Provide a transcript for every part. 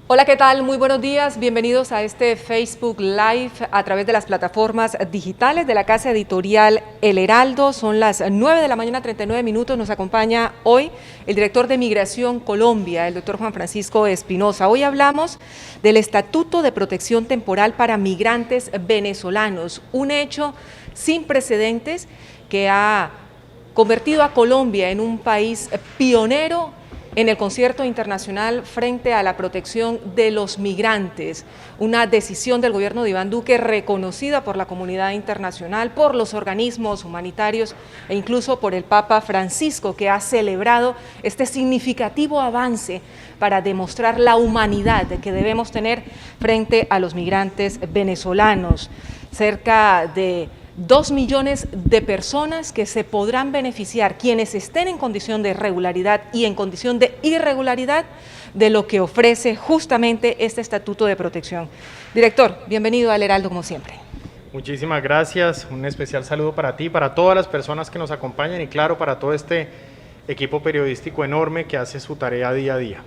Hola, ¿qué tal? Muy buenos días. Bienvenidos a este Facebook Live a través de las plataformas digitales de la casa editorial El Heraldo. Son las 9 de la mañana, 39 minutos. Nos acompaña hoy el director de Migración Colombia, el doctor Juan Francisco Espinosa. Hoy hablamos del Estatuto de Protección Temporal para Migrantes Venezolanos, un hecho sin precedentes que ha convertido a Colombia en un país pionero en el concierto internacional frente a la protección de los migrantes, una decisión del gobierno de Iván Duque reconocida por la comunidad internacional, por los organismos humanitarios e incluso por el Papa Francisco, que ha celebrado este significativo avance para demostrar la humanidad que debemos tener frente a los migrantes venezolanos. Cerca de 2 millones de personas que se podrán beneficiar, quienes estén en condición de regularidad y en condición de irregularidad, de lo que ofrece justamente este Estatuto de Protección. Director, bienvenido al Heraldo como siempre. Muchísimas gracias, un especial saludo para ti, para todas las personas que nos acompañan y claro, para todo este equipo periodístico enorme que hace su tarea día a día.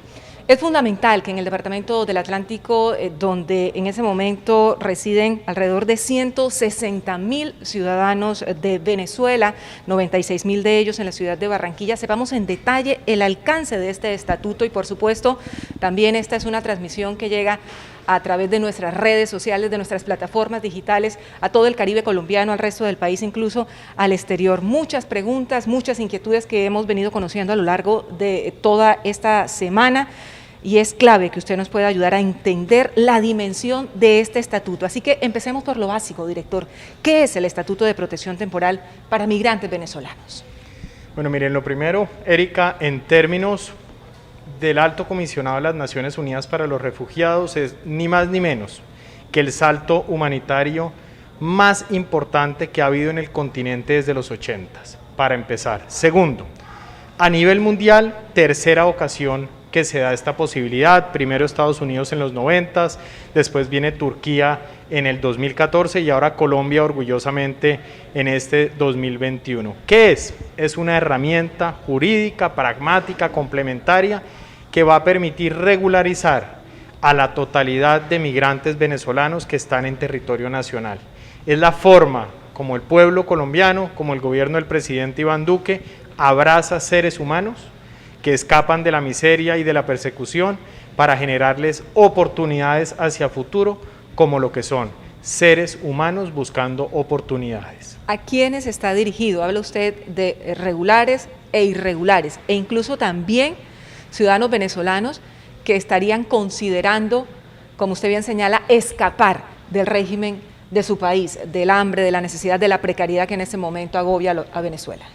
Es fundamental que en el Departamento del Atlántico, donde en ese momento residen alrededor de 160.000 ciudadanos de Venezuela, 96.000 de ellos en la ciudad de Barranquilla, sepamos en detalle el alcance de este estatuto y por supuesto también esta es una transmisión que llega a través de nuestras redes sociales, de nuestras plataformas digitales, a todo el Caribe colombiano, al resto del país, incluso al exterior. Muchas preguntas, muchas inquietudes que hemos venido conociendo a lo largo de toda esta semana y es clave que usted nos pueda ayudar a entender la dimensión de este estatuto. Así que empecemos por lo básico, director. ¿Qué es el Estatuto de Protección Temporal para Migrantes Venezolanos? Bueno, miren, lo primero, Erika, en términos del Alto Comisionado de las Naciones Unidas para los Refugiados, es ni más ni menos que el salto humanitario más importante que ha habido en el continente desde los 80s, para empezar. Segundo, a nivel mundial, tercera ocasión que se da esta posibilidad, primero Estados Unidos en los 90s, después viene Turquía en el 2014 y ahora Colombia orgullosamente en este 2021. ¿Qué es? Es una herramienta jurídica, pragmática, complementaria que va a permitir regularizar a la totalidad de migrantes venezolanos que están en territorio nacional. Es la forma como el pueblo colombiano, como el gobierno del presidente Iván Duque, abraza seres humanos que escapan de la miseria y de la persecución para generarles oportunidades hacia futuro como lo que son seres humanos buscando oportunidades. ¿A quiénes está dirigido? Habla usted de regulares e irregulares e incluso también ciudadanos venezolanos que estarían considerando, como usted bien señala, escapar del régimen de su país, del hambre, de la necesidad, de la precariedad que en este momento agobia a Venezuela.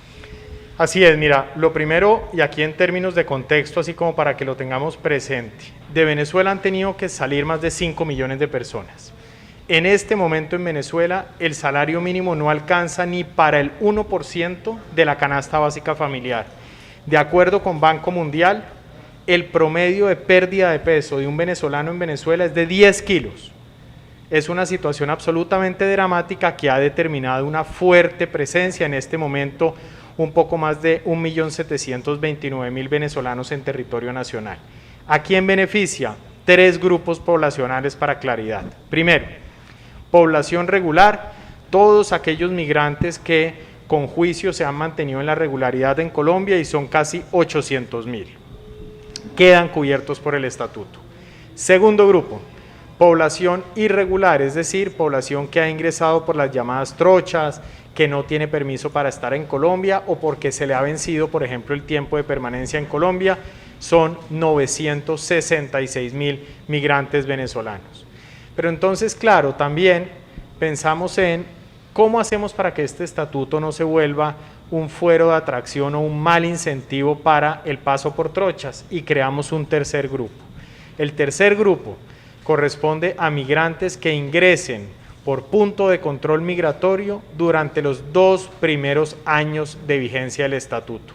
Así es, mira, lo primero, y aquí en términos de contexto, así como para que lo tengamos presente, de Venezuela han tenido que salir más de 5 millones de personas. En este momento en Venezuela el salario mínimo no alcanza ni para el 1% de la canasta básica familiar. De acuerdo con Banco Mundial, el promedio de pérdida de peso de un venezolano en Venezuela es de 10 kilos. Es una situación absolutamente dramática que ha determinado una fuerte presencia en este momento, un poco más de 1.729.000 venezolanos en territorio nacional. ¿A quién beneficia? 3 grupos poblacionales para claridad. Primero, población regular, todos aquellos migrantes que con juicio se han mantenido en la regularidad en Colombia y son casi 800.000. Quedan cubiertos por el estatuto. Segundo grupo, población irregular, es decir, población que ha ingresado por las llamadas trochas, que no tiene permiso para estar en Colombia o porque se le ha vencido, por ejemplo, el tiempo de permanencia en Colombia, son 966.000 migrantes venezolanos. Pero entonces, claro, también pensamos en cómo hacemos para que este estatuto no se vuelva un fuero de atracción o un mal incentivo para el paso por trochas y creamos un tercer grupo. El tercer grupo corresponde a migrantes que ingresen por punto de control migratorio durante los 2 primeros años de vigencia del estatuto.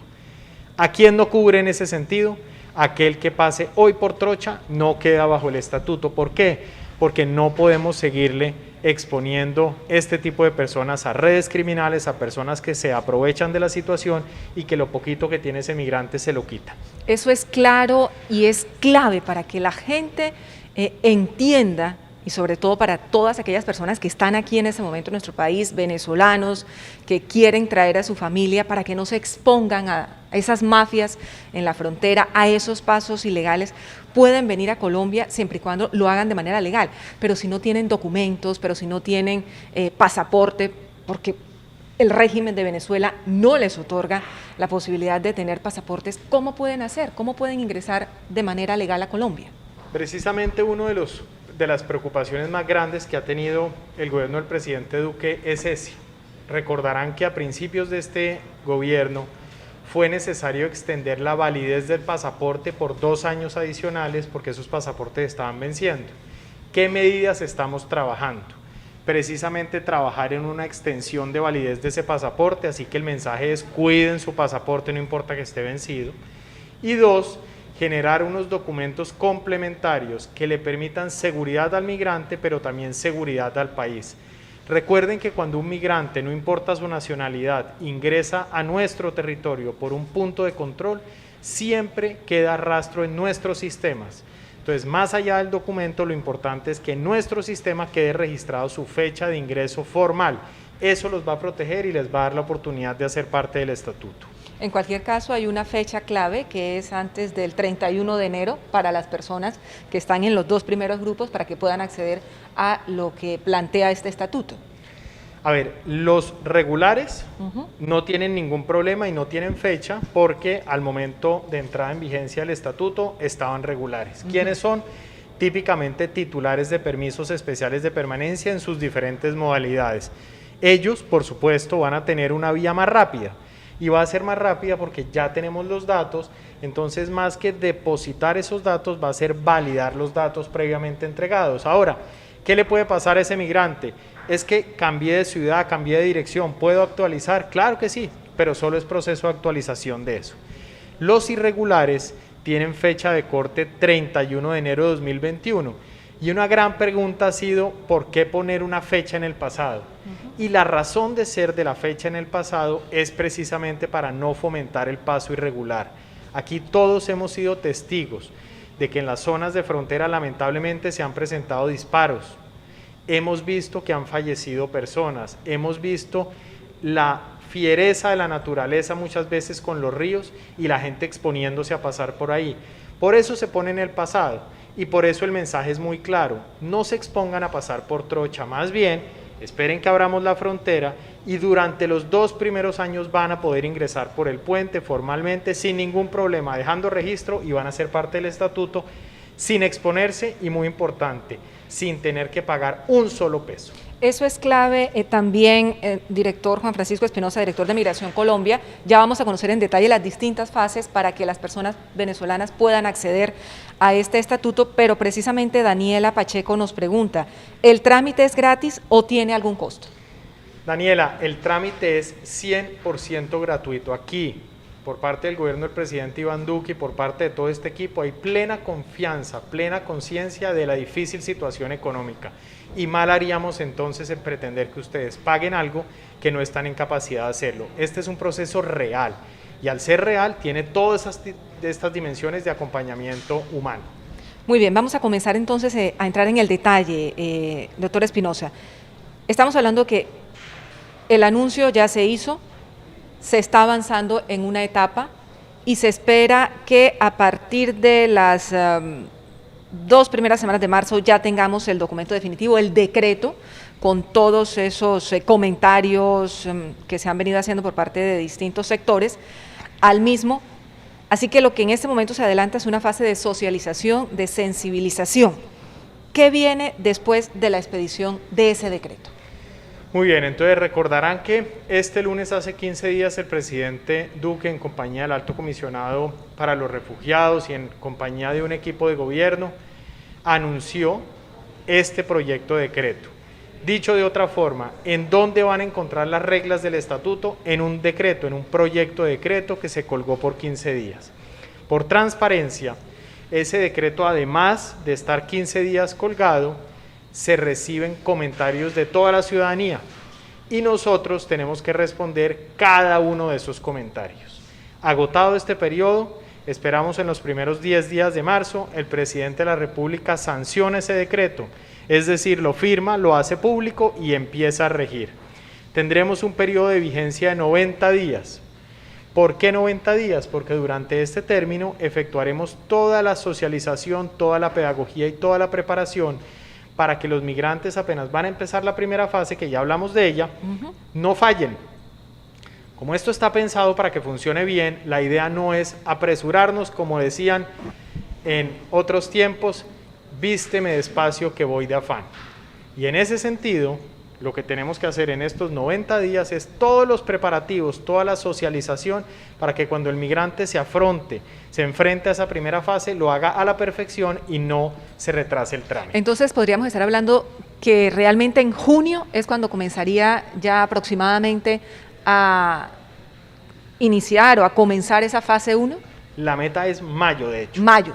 ¿A quién no cubre en ese sentido? Aquel que pase hoy por trocha no queda bajo el estatuto. ¿Por qué? Porque no podemos seguirle exponiendo este tipo de personas a redes criminales, a personas que se aprovechan de la situación y que lo poquito que tiene ese migrante se lo quita. Eso es claro y es clave para que la gente entienda, y sobre todo para todas aquellas personas que están aquí en este momento en nuestro país, venezolanos, que quieren traer a su familia para que no se expongan a esas mafias en la frontera, a esos pasos ilegales, pueden venir a Colombia siempre y cuando lo hagan de manera legal, pero si no tienen documentos, pero si no tienen pasaporte, porque el régimen de Venezuela no les otorga la posibilidad de tener pasaportes, ¿cómo pueden hacer? ¿Cómo pueden ingresar de manera legal a Colombia? Precisamente uno de las preocupaciones más grandes que ha tenido el gobierno del presidente Duque es ese. Recordarán que a principios de este gobierno fue necesario extender la validez del pasaporte por 2 años adicionales porque esos pasaportes estaban venciendo. ¿Qué medidas estamos trabajando? Precisamente trabajar en una extensión de validez de ese pasaporte, así que el mensaje es cuiden su pasaporte, no importa que esté vencido. Y 2, generar unos documentos complementarios que le permitan seguridad al migrante, pero también seguridad al país. Recuerden que cuando un migrante, no importa su nacionalidad, ingresa a nuestro territorio por un punto de control, siempre queda rastro en nuestros sistemas. Entonces, más allá del documento, lo importante es que en nuestro sistema quede registrado su fecha de ingreso formal. Eso los va a proteger y les va a dar la oportunidad de hacer parte del estatuto. En cualquier caso, hay una fecha clave que es antes del 31 de enero para las personas que están en los 2 primeros grupos para que puedan acceder a lo que plantea este estatuto. A ver, los regulares no tienen ningún problema y no tienen fecha porque al momento de entrada en vigencia del estatuto estaban regulares. ¿Quiénes son? Típicamente titulares de permisos especiales de permanencia en sus diferentes modalidades. Ellos, por supuesto, van a tener una vía más rápida. Y va a ser más rápida porque ya tenemos los datos, entonces más que depositar esos datos va a ser validar los datos previamente entregados. Ahora, ¿qué le puede pasar a ese migrante? Es que cambié de ciudad, cambié de dirección, ¿puedo actualizar? Claro que sí, pero solo es proceso de actualización de eso. Los irregulares tienen fecha de corte 31 de enero de 2021. Y una gran pregunta ha sido, ¿por qué poner una fecha en el pasado? Y la razón de ser de la fecha en el pasado es precisamente para no fomentar el paso irregular. Aquí todos hemos sido testigos de que en las zonas de frontera lamentablemente se han presentado disparos. Hemos visto que han fallecido personas, hemos visto la fiereza de la naturaleza muchas veces con los ríos y la gente exponiéndose a pasar por ahí. Por eso se pone en el pasado. Y por eso el mensaje es muy claro, no se expongan a pasar por trocha, más bien esperen que abramos la frontera y durante los 2 primeros años van a poder ingresar por el puente formalmente sin ningún problema, dejando registro y van a ser parte del estatuto sin exponerse y muy importante, sin tener que pagar un solo peso. Eso es clave también, director Juan Francisco Espinosa, director de Migración Colombia. Ya vamos a conocer en detalle las distintas fases para que las personas venezolanas puedan acceder a este estatuto, pero precisamente Daniela Pacheco nos pregunta, ¿el trámite es gratis o tiene algún costo? Daniela, el trámite es 100% gratuito. Aquí, por parte del gobierno del presidente Iván Duque y por parte de todo este equipo, hay plena confianza, plena conciencia de la difícil situación económica. Y mal haríamos entonces en pretender que ustedes paguen algo que no están en capacidad de hacerlo. Este es un proceso real y al ser real tiene todas estas dimensiones de acompañamiento humano. Muy bien, vamos a comenzar entonces a entrar en el detalle, doctor Espinosa. Estamos hablando que el anuncio ya se hizo, se está avanzando en una etapa y se espera que a partir de las 2 primeras semanas de marzo ya tengamos el documento definitivo, el decreto, con todos esos comentarios que se han venido haciendo por parte de distintos sectores al mismo. Así que lo que en este momento se adelanta es una fase de socialización, de sensibilización. ¿Qué viene después de la expedición de ese decreto? Muy bien, entonces recordarán que este lunes hace 15 días el presidente Duque, en compañía del Alto Comisionado para los Refugiados y en compañía de un equipo de gobierno, anunció este proyecto de decreto. Dicho de otra forma, ¿en dónde van a encontrar las reglas del estatuto? En un decreto, en un proyecto de decreto que se colgó por 15 días. Por transparencia, ese decreto, además de estar 15 días colgado, se reciben comentarios de toda la ciudadanía y nosotros tenemos que responder cada uno de esos comentarios. Agotado este periodo, Esperamos en los primeros 10 días de marzo, el presidente de la República sanciona ese decreto, es decir, lo firma, lo hace público y empieza a regir. Tendremos un periodo de vigencia de 90 días. ¿Por qué 90 días? Porque durante este término efectuaremos toda la socialización, toda la pedagogía y toda la preparación para que los migrantes apenas van a empezar la primera fase, que ya hablamos de ella, no fallen. Como esto está pensado para que funcione bien, la idea no es apresurarnos, como decían en otros tiempos, vísteme despacio que voy de afán. Y en ese sentido, lo que tenemos que hacer en estos 90 días es todos los preparativos, toda la socialización, para que cuando el migrante se enfrente a esa primera fase, lo haga a la perfección y no se retrase el trámite. Entonces podríamos estar hablando que realmente en junio es cuando comenzaría ya aproximadamente a iniciar o a comenzar esa fase 1? La meta es mayo, de hecho. Mayo.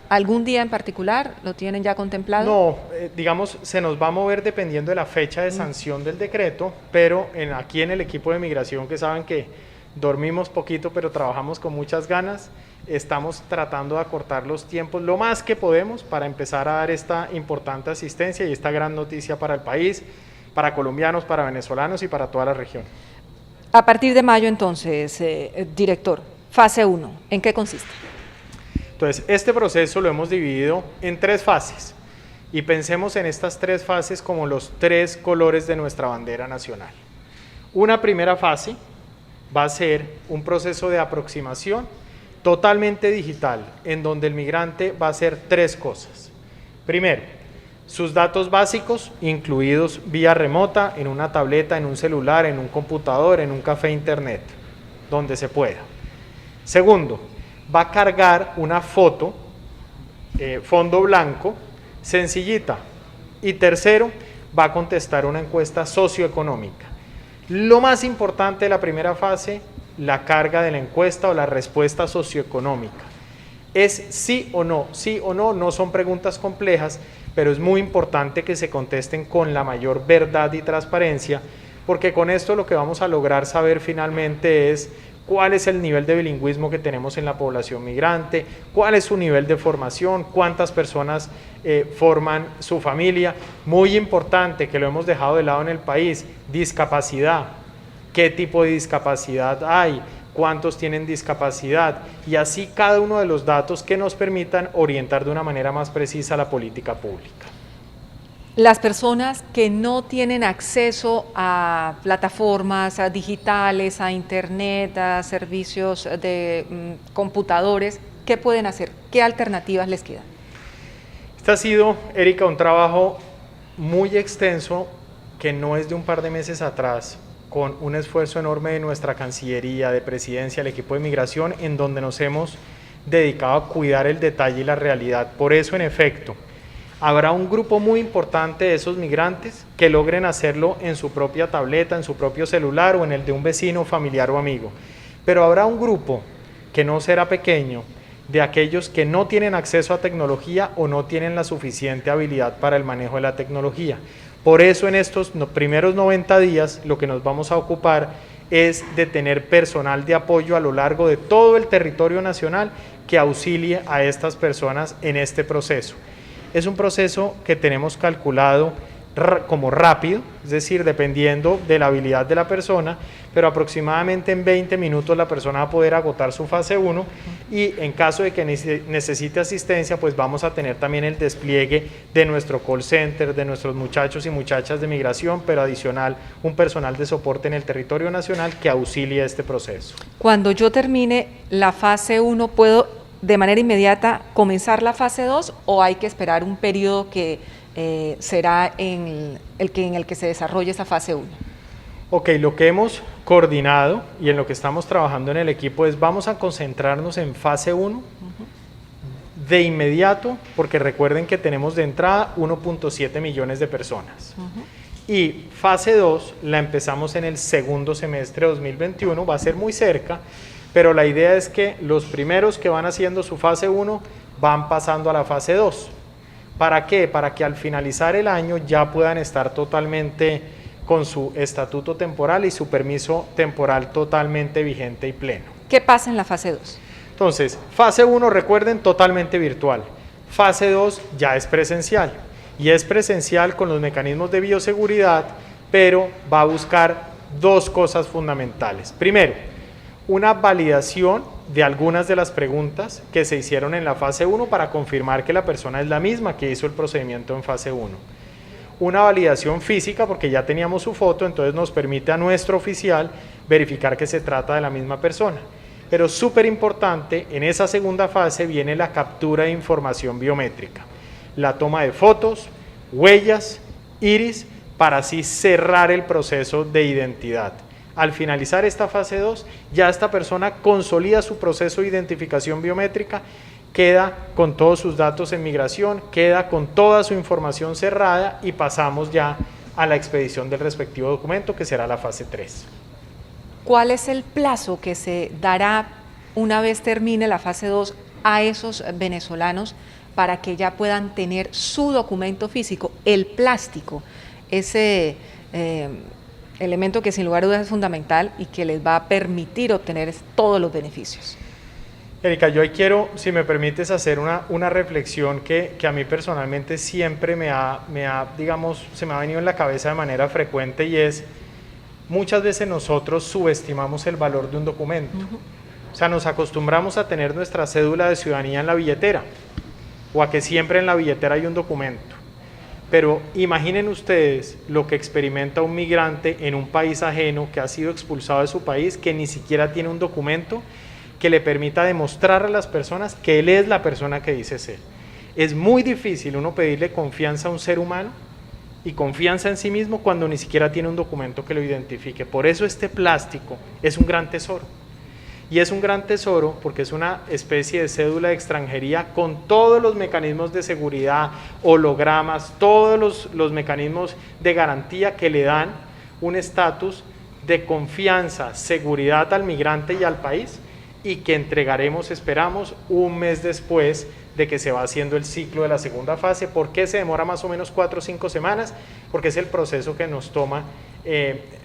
¿Algún día en particular lo tienen ya contemplado? No, digamos, se nos va a mover dependiendo de la fecha de sanción del decreto, pero aquí en el equipo de migración, que saben que dormimos poquito, pero trabajamos con muchas ganas, estamos tratando de acortar los tiempos lo más que podemos para empezar a dar esta importante asistencia y esta gran noticia para el país, para colombianos, para venezolanos y para toda la región. A partir de mayo, entonces, director, fase 1, ¿en qué consiste? Entonces, este proceso lo hemos dividido en 3 fases y pensemos en estas 3 fases como los 3 colores de nuestra bandera nacional. Una primera fase va a ser un proceso de aproximación totalmente digital, en donde el migrante va a hacer 3 cosas. Primero, sus datos básicos, incluidos vía remota, en una tableta, en un celular, en un computador, en un café internet, donde se pueda. Segundo, va a cargar una foto, fondo blanco, sencillita. Y tercero, va a contestar una encuesta socioeconómica. Lo más importante de la primera fase, la carga de la encuesta o la respuesta socioeconómica. Es sí o no, no son preguntas complejas, pero es muy importante que se contesten con la mayor verdad y transparencia, porque con esto lo que vamos a lograr saber finalmente es cuál es el nivel de bilingüismo que tenemos en la población migrante, cuál es su nivel de formación, cuántas personas forman su familia. Muy importante, que lo hemos dejado de lado en el país, discapacidad, qué tipo de discapacidad hay, cuántos tienen discapacidad, y así cada uno de los datos que nos permitan orientar de una manera más precisa la política pública. Las personas que no tienen acceso a plataformas digitales, a internet, a servicios de computadores, ¿qué pueden hacer? ¿Qué alternativas les quedan? Este ha sido, Erika, un trabajo muy extenso que no es de un par de meses atrás, con un esfuerzo enorme de nuestra Cancillería, de Presidencia, el equipo de migración, en donde nos hemos dedicado a cuidar el detalle y la realidad. Por eso, en efecto, habrá un grupo muy importante de esos migrantes que logren hacerlo en su propia tableta, en su propio celular o en el de un vecino, familiar o amigo. Pero habrá un grupo que no será pequeño, de aquellos que no tienen acceso a tecnología o no tienen la suficiente habilidad para el manejo de la tecnología. Por eso en estos primeros 90 días lo que nos vamos a ocupar es de tener personal de apoyo a lo largo de todo el territorio nacional que auxilie a estas personas en este proceso. Es un proceso que tenemos calculado como rápido, es decir, dependiendo de la habilidad de la persona, pero aproximadamente en 20 minutos la persona va a poder agotar su fase 1 y en caso de que necesite asistencia, pues vamos a tener también el despliegue de nuestro call center, de nuestros muchachos y muchachas de migración, pero adicional un personal de soporte en el territorio nacional que auxilie este proceso. Cuando yo termine la fase 1, ¿puedo de manera inmediata comenzar la fase 2 o hay que esperar un periodo que será en el que se desarrolle esa fase 1? Ok, lo que hemos coordinado y en lo que estamos trabajando en el equipo es vamos a concentrarnos en fase 1 de inmediato, porque recuerden que tenemos de entrada 1.7 millones de personas. Y fase 2 la empezamos en el segundo semestre de 2021, va a ser muy cerca, pero la idea es que los primeros que van haciendo su fase 1 van pasando a la fase 2. ¿Para qué? Para que al finalizar el año ya puedan estar totalmente con su estatuto temporal y su permiso temporal totalmente vigente y pleno. ¿Qué pasa en la fase 2? Entonces, fase 1, recuerden, totalmente virtual. Fase 2 ya es presencial, y es presencial con los mecanismos de bioseguridad, pero va a buscar dos cosas fundamentales. Primero, una validación de algunas de las preguntas que se hicieron en la fase 1 para confirmar que la persona es la misma que hizo el procedimiento en fase 1. Una validación física, porque ya teníamos su foto, entonces nos permite a nuestro oficial verificar que se trata de la misma persona. Pero súper importante, en esa segunda fase viene la captura de información biométrica, la toma de fotos, huellas, iris, para así cerrar el proceso de identidad. Al finalizar esta fase 2, ya esta persona consolida su proceso de identificación biométrica, queda con todos sus datos en migración, queda con toda su información cerrada y pasamos ya a la expedición del respectivo documento, que será la fase 3. ¿Cuál es el plazo que se dará una vez termine la fase 2 a esos venezolanos para que ya puedan tener su documento físico, el plástico, ese elemento que sin lugar a dudas es fundamental y que les va a permitir obtener todos los beneficios? Erika, yo hoy quiero, si me permites, hacer una reflexión que a mí personalmente siempre digamos, se me ha venido en la cabeza de manera frecuente, y es: muchas veces nosotros subestimamos el valor de un documento. O sea, nos acostumbramos a tener nuestra cédula de ciudadanía en la billetera, o a que siempre en la billetera hay un documento. Pero imaginen ustedes lo que experimenta un migrante en un país ajeno que ha sido expulsado de su país, que ni siquiera tiene un documento que le permita demostrar a las personas que él es la persona que dice ser. Es muy difícil uno pedirle confianza a un ser humano y confianza en sí mismo cuando ni siquiera tiene un documento que lo identifique. Por eso este plástico es un gran tesoro. Y es un gran tesoro porque es una especie de cédula de extranjería con todos los mecanismos de seguridad, hologramas, todos los mecanismos de garantía que le dan un estatus de confianza, seguridad al migrante y al país, y que entregaremos, esperamos, un mes después de que se va haciendo el ciclo de la segunda fase. ¿Por qué se demora más o menos 4 o 5 semanas? Porque es el proceso que nos toma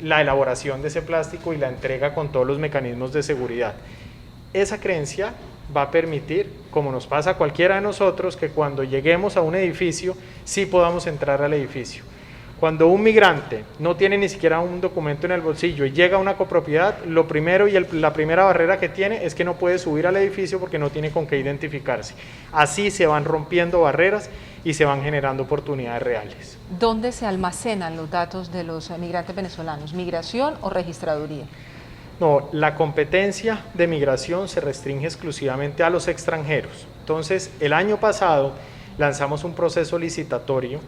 la elaboración de ese plástico y la entrega con todos los mecanismos de seguridad. Esa creencia va a permitir, como nos pasa a cualquiera de nosotros, que cuando lleguemos a un edificio, sí podamos entrar al edificio. Cuando un migrante no tiene ni siquiera un documento en el bolsillo y llega a una copropiedad, lo primero y la primera barrera que tiene es que no puede subir al edificio porque no tiene con qué identificarse. Así se van rompiendo barreras y se van generando oportunidades reales. ¿Dónde se almacenan los datos de los migrantes venezolanos? ¿Migración o registraduría? No, la competencia de migración se restringe exclusivamente a los extranjeros. Entonces, el año pasado lanzamos un proceso licitatorio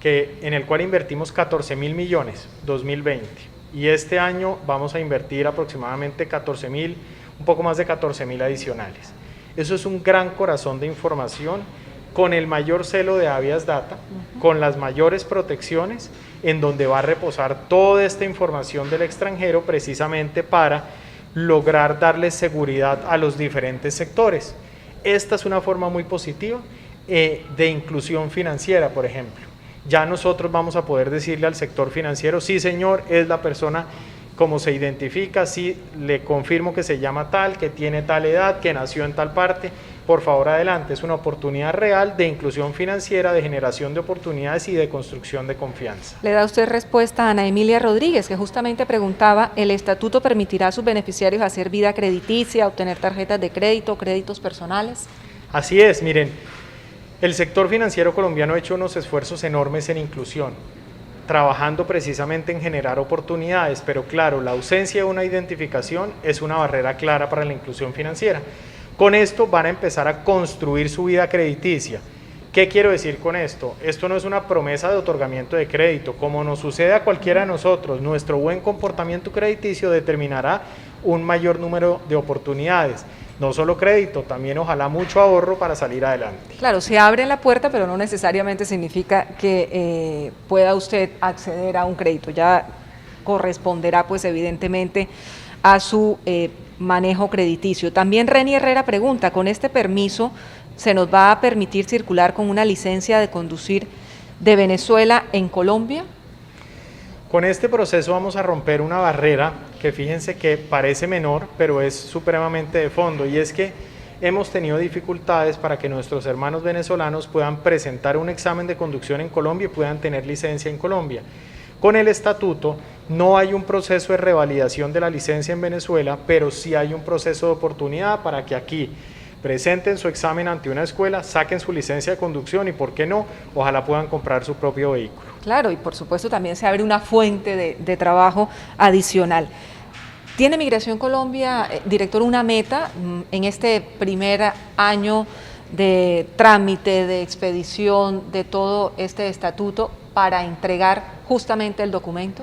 en el cual invertimos 14.000 millones, 2020, y este año vamos a invertir aproximadamente 14.000, un poco más de 14.000 adicionales. Eso es un gran corazón de información, con el mayor celo de habeas data, con las mayores protecciones, en donde va a reposar toda esta información del extranjero precisamente para lograr darle seguridad a los diferentes sectores. Esta es una forma muy positiva de inclusión financiera, por ejemplo. Ya nosotros vamos a poder decirle al sector financiero: sí señor, es la persona como se identifica, sí le confirmo que se llama tal, que tiene tal edad, que nació en tal parte, por favor adelante. Es una oportunidad real de inclusión financiera, de generación de oportunidades y de construcción de confianza. Le da usted respuesta a Ana Emilia Rodríguez, que justamente preguntaba: ¿el estatuto permitirá a sus beneficiarios hacer vida crediticia, obtener tarjetas de crédito, créditos personales? Así es, miren. El sector financiero colombiano ha hecho unos esfuerzos enormes en inclusión, trabajando precisamente en generar oportunidades, pero claro, la ausencia de una identificación es una barrera clara para la inclusión financiera. Con esto van a empezar a construir su vida crediticia. ¿Qué quiero decir con esto? Esto no es una promesa de otorgamiento de crédito. Como nos sucede a cualquiera de nosotros, nuestro buen comportamiento crediticio determinará un mayor número de oportunidades. No solo crédito, también ojalá mucho ahorro para salir adelante. Claro, se abre la puerta, pero no necesariamente significa que pueda usted acceder a un crédito. Ya corresponderá, pues evidentemente, a su manejo crediticio. También Reni Herrera pregunta: ¿con este permiso se nos va a permitir circular con una licencia de conducir de Venezuela en Colombia? Con este proceso vamos a romper una barrera que, fíjense, que parece menor, pero es supremamente de fondo, y es que hemos tenido dificultades para que nuestros hermanos venezolanos puedan presentar un examen de conducción en Colombia y puedan tener licencia en Colombia. Con el estatuto no hay un proceso de revalidación de la licencia en Venezuela, pero sí hay un proceso de oportunidad para que aquí presenten su examen ante una escuela, saquen su licencia de conducción y, ¿por qué no?, ojalá puedan comprar su propio vehículo. Claro, y por supuesto también se abre una fuente de trabajo adicional. ¿Tiene Migración Colombia, director, una meta en este primer año de trámite, de expedición de todo este estatuto para entregar justamente el documento?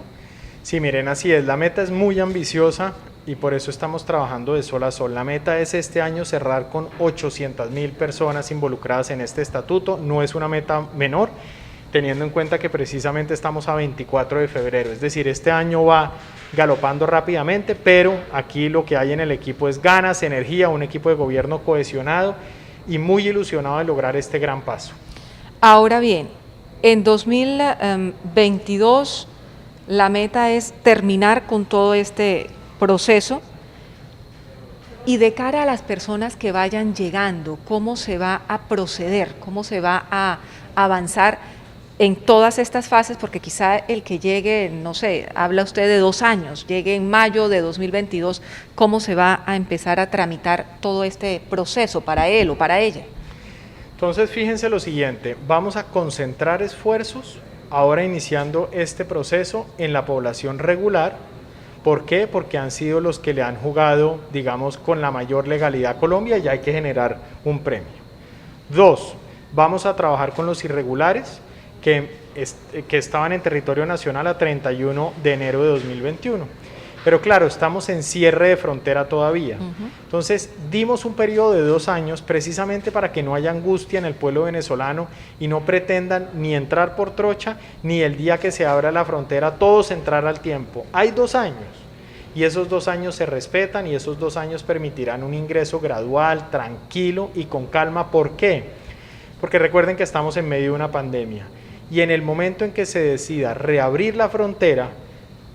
Sí, miren, así es, la meta es muy ambiciosa y por eso estamos trabajando de sol a sol. La meta es este año cerrar con 800.000 personas involucradas en este estatuto, no es una meta menor, teniendo en cuenta que precisamente estamos a 24 de febrero, es decir, este año va galopando rápidamente, pero aquí lo que hay en el equipo es ganas, energía, un equipo de gobierno cohesionado y muy ilusionado de lograr este gran paso. Ahora bien, en 2022 la meta es terminar con todo este proceso y de cara a las personas que vayan llegando, ¿cómo se va a proceder? ¿Cómo se va a avanzar en todas estas fases? Porque quizá el que llegue, no sé, habla usted de 2 años, llegue en mayo de 2022, ¿cómo se va a empezar a tramitar todo este proceso para él o para ella? Entonces, fíjense lo siguiente, vamos a concentrar esfuerzos ahora iniciando este proceso en la población regular. ¿Por qué? Porque han sido los que le han jugado, digamos, con la mayor legalidad a Colombia y hay que generar un premio. 2, vamos a trabajar con los irregulares que estaban en territorio nacional a 31 de enero de 2021. Pero claro, estamos en cierre de frontera todavía. Entonces, dimos un periodo de 2 años precisamente para que no haya angustia en el pueblo venezolano y no pretendan ni entrar por trocha, ni el día que se abra la frontera todos entrar al tiempo. Hay 2 años y esos 2 años se respetan y esos 2 años permitirán un ingreso gradual, tranquilo y con calma. ¿Por qué? Porque recuerden que estamos en medio de una pandemia y en el momento en que se decida reabrir la frontera,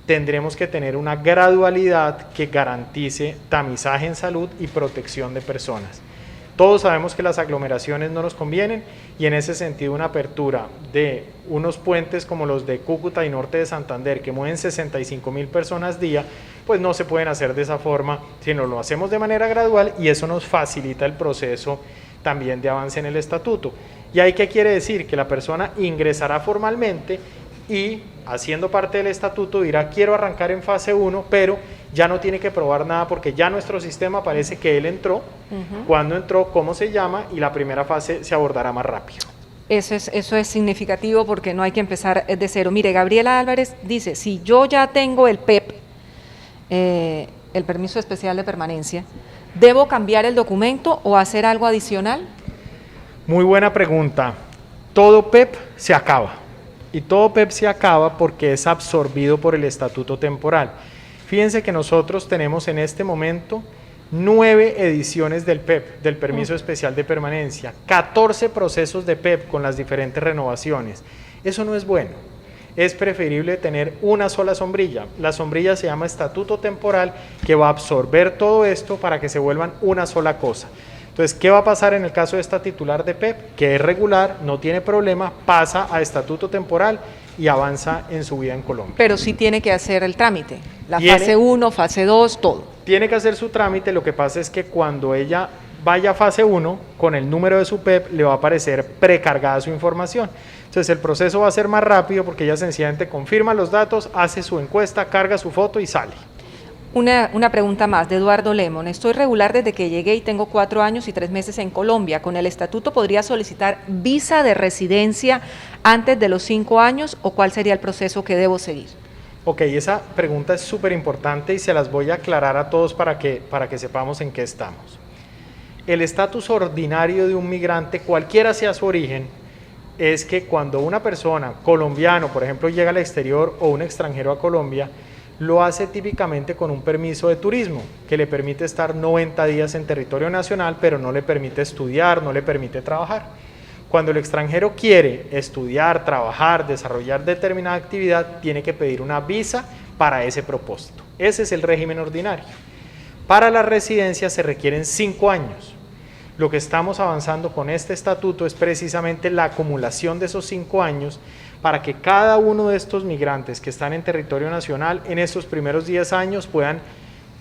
tendremos que tener una gradualidad que garantice tamizaje en salud y protección de personas. Todos sabemos que las aglomeraciones no nos convienen y en ese sentido una apertura de unos puentes como los de Cúcuta y Norte de Santander que mueven 65.000 personas día, pues no se pueden hacer de esa forma, sino lo hacemos de manera gradual y eso nos facilita el proceso también de avance en el estatuto. ¿Y ahí qué quiere decir? Que la persona ingresará formalmente y haciendo parte del estatuto dirá quiero arrancar en fase 1, pero ya no tiene que probar nada porque ya nuestro sistema parece que él entró, cuándo entró, cómo se llama y la primera fase se abordará más rápido. Eso es significativo porque no hay que empezar de cero. Mire, Gabriela Álvarez dice, si yo ya tengo el PEP, el permiso especial de permanencia, ¿debo cambiar el documento o hacer algo adicional? Muy buena pregunta. Todo PEP se acaba. Y todo PEP se acaba porque es absorbido por el estatuto temporal. Fíjense que nosotros tenemos en este momento 9 ediciones del PEP, del permiso especial de permanencia, 14 procesos de PEP con las diferentes renovaciones. Eso no es bueno. Es preferible tener una sola sombrilla. La sombrilla se llama estatuto temporal que va a absorber todo esto para que se vuelvan una sola cosa. Entonces, ¿qué va a pasar en el caso de esta titular de PEP? Que es regular, no tiene problema, pasa a estatuto temporal y avanza en su vida en Colombia. Pero sí tiene que hacer el trámite, fase 1, fase 2, todo. Tiene que hacer su trámite, lo que pasa es que cuando ella vaya a fase 1, con el número de su PEP, le va a aparecer precargada su información. Entonces, el proceso va a ser más rápido porque ella sencillamente confirma los datos, hace su encuesta, carga su foto y sale. Una pregunta más de Eduardo Lemon. Estoy regular desde que llegué y tengo 4 años y 3 meses en Colombia. ¿Con el estatuto podría solicitar visa de residencia antes de los 5 años o cuál sería el proceso que debo seguir? Ok, esa pregunta es súper importante y se las voy a aclarar a todos para que sepamos en qué estamos. El estatus ordinario de un migrante, cualquiera sea su origen, es que cuando una persona colombiano, por ejemplo, llega al exterior o un extranjero a Colombia, lo hace típicamente con un permiso de turismo que le permite estar 90 días en territorio nacional, pero no le permite estudiar, no le permite trabajar. Cuando el extranjero quiere estudiar, trabajar, desarrollar determinada actividad, tiene que pedir una visa para ese propósito. Ese es el régimen ordinario. Para la residencia se requieren 5 años. Lo que estamos avanzando con este estatuto es precisamente la acumulación de esos 5 años para que cada uno de estos migrantes que están en territorio nacional en estos primeros 10 años puedan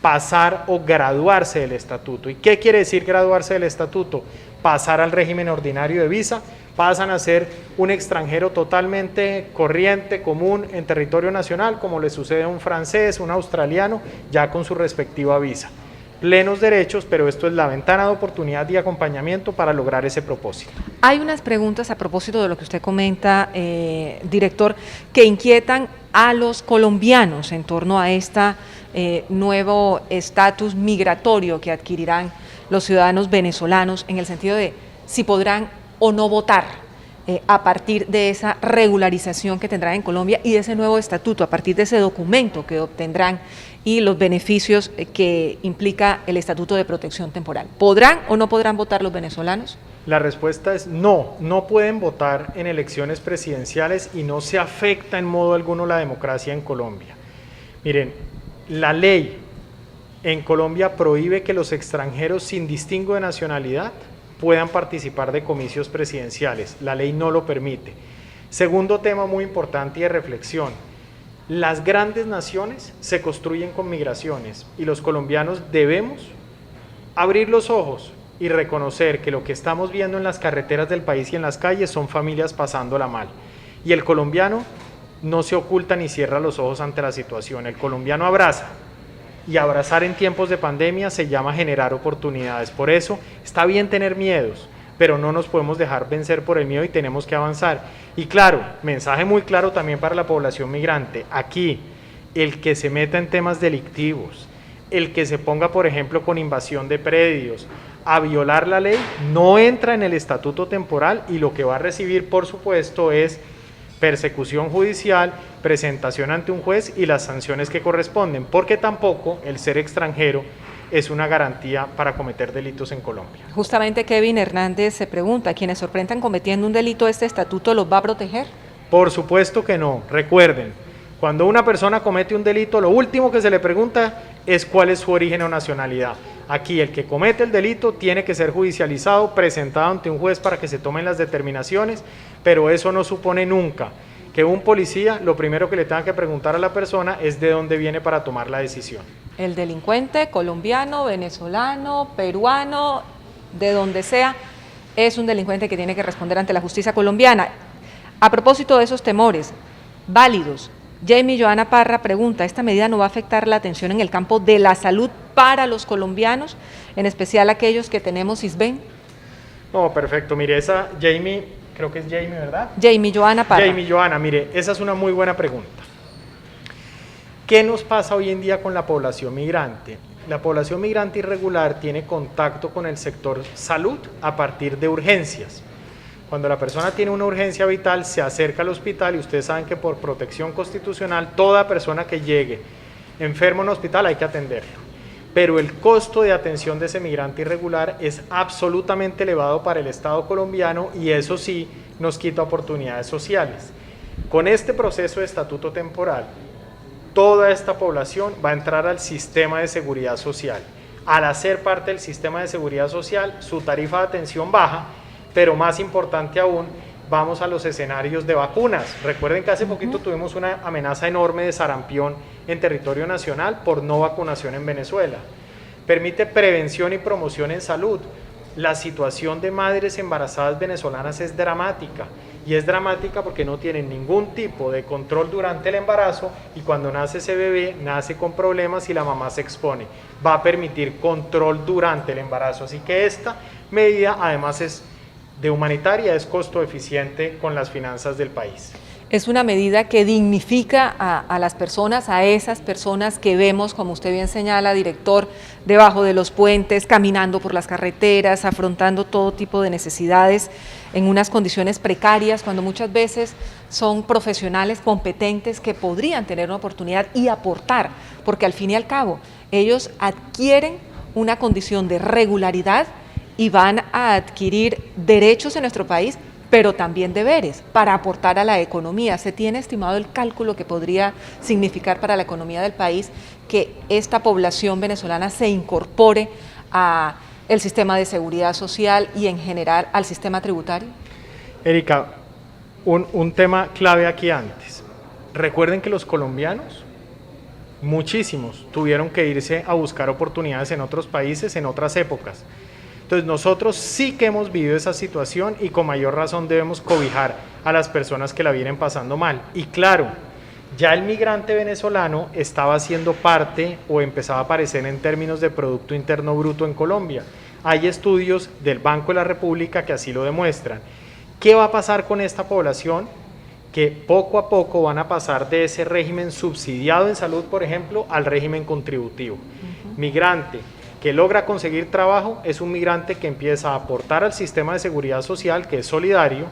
pasar o graduarse del estatuto. ¿Y qué quiere decir graduarse del estatuto? Pasar al régimen ordinario de visa, pasan a ser un extranjero totalmente corriente, común en territorio nacional, como le sucede a un francés, un australiano, ya con su respectiva visa. Plenos derechos, pero esto es la ventana de oportunidad y acompañamiento para lograr ese propósito. Hay unas preguntas a propósito de lo que usted comenta, director, que inquietan a los colombianos en torno a este nuevo estatus migratorio que adquirirán los ciudadanos venezolanos, en el sentido de si podrán o no votar a partir de esa regularización que tendrán en Colombia y de ese nuevo estatuto, a partir de ese documento que obtendrán y los beneficios que implica el Estatuto de Protección Temporal. ¿Podrán o no podrán votar los venezolanos? La respuesta es no, no pueden votar en elecciones presidenciales y no se afecta en modo alguno la democracia en Colombia. Miren, la ley en Colombia prohíbe que los extranjeros sin distingo de nacionalidad puedan participar de comicios presidenciales. La ley no lo permite. Segundo tema muy importante y de reflexión. Las grandes naciones se construyen con migraciones y los colombianos debemos abrir los ojos y reconocer que lo que estamos viendo en las carreteras del país y en las calles son familias pasándola mal. Y el colombiano no se oculta ni cierra los ojos ante la situación. El colombiano abraza. Y abrazar en tiempos de pandemia se llama generar oportunidades. Por eso está bien tener miedos, pero no nos podemos dejar vencer por el miedo y tenemos que avanzar. Y claro, mensaje muy claro también para la población migrante. Aquí, el que se meta en temas delictivos, el que se ponga, por ejemplo, con invasión de predios, a violar la ley, no entra en el estatuto temporal y lo que va a recibir, por supuesto, es persecución judicial, presentación ante un juez y las sanciones que corresponden, porque tampoco el ser extranjero es una garantía para cometer delitos en Colombia. Justamente Kevin Hernández se pregunta, ¿quienes sorprendan cometiendo un delito, este estatuto los va a proteger? Por supuesto que no. Recuerden, cuando una persona comete un delito, lo último que se le pregunta es cuál es su origen o nacionalidad. Aquí el que comete el delito tiene que ser judicializado, presentado ante un juez para que se tomen las determinaciones, pero eso no supone nunca que un policía lo primero que le tenga que preguntar a la persona es de dónde viene para tomar la decisión. El delincuente colombiano, venezolano, peruano, de donde sea, es un delincuente que tiene que responder ante la justicia colombiana. A propósito de esos temores válidos, Jamie Joana Parra pregunta, ¿esta medida no va a afectar la atención en el campo de la salud para los colombianos, en especial aquellos que tenemos ISBEN? No, perfecto. Mire, esa Jamie, creo que es Jamie, ¿verdad? Jamie Joana Parra. Jamie Joana, mire, esa es una muy buena pregunta. ¿Qué nos pasa hoy en día con la población migrante? La población migrante irregular tiene contacto con el sector salud a partir de urgencias. Cuando la persona tiene una urgencia vital, se acerca al hospital y ustedes saben que por protección constitucional, toda persona que llegue enfermo en hospital hay que atenderlo. Pero el costo de atención de ese migrante irregular es absolutamente elevado para el Estado colombiano y eso sí nos quita oportunidades sociales. Con este proceso de estatuto temporal, toda esta población va a entrar al sistema de seguridad social. Al hacer parte del sistema de seguridad social, su tarifa de atención baja, pero más importante aún, vamos a los escenarios de vacunas. Recuerden que hace poquito tuvimos una amenaza enorme de sarampión en territorio nacional por no vacunación en Venezuela. Permite prevención y promoción en salud. La situación de madres embarazadas venezolanas es dramática, y es dramática porque no tienen ningún tipo de control durante el embarazo y cuando nace ese bebé, nace con problemas y la mamá se expone. Va a permitir control durante el embarazo, así que esta medida además es de humanitaria, es costo eficiente con las finanzas del país. Es una medida que dignifica a las personas, a esas personas que vemos, como usted bien señala, director, debajo de los puentes, caminando por las carreteras, afrontando todo tipo de necesidades en unas condiciones precarias, cuando muchas veces son profesionales competentes que podrían tener una oportunidad y aportar, porque al fin y al cabo ellos adquieren una condición de regularidad y van a adquirir derechos en nuestro país, pero también deberes para aportar a la economía. ¿Se tiene estimado el cálculo que podría significar para la economía del país que esta población venezolana se incorpore a el sistema de seguridad social y en general al sistema tributario? Erika, un tema clave aquí antes. Recuerden que los colombianos, muchísimos, tuvieron que irse a buscar oportunidades en otros países, en otras épocas. Entonces nosotros sí que hemos vivido esa situación y con mayor razón debemos cobijar a las personas que la vienen pasando mal. Y claro, ya el migrante venezolano estaba siendo parte o empezaba a aparecer en términos de Producto Interno Bruto en Colombia. Hay estudios del Banco de la República que así lo demuestran. ¿Qué va a pasar con esta población? Que poco a poco van a pasar de ese régimen subsidiado en salud, por ejemplo, al régimen contributivo. Migrante que logra conseguir trabajo es un migrante que empieza a aportar al sistema de seguridad social, que es solidario,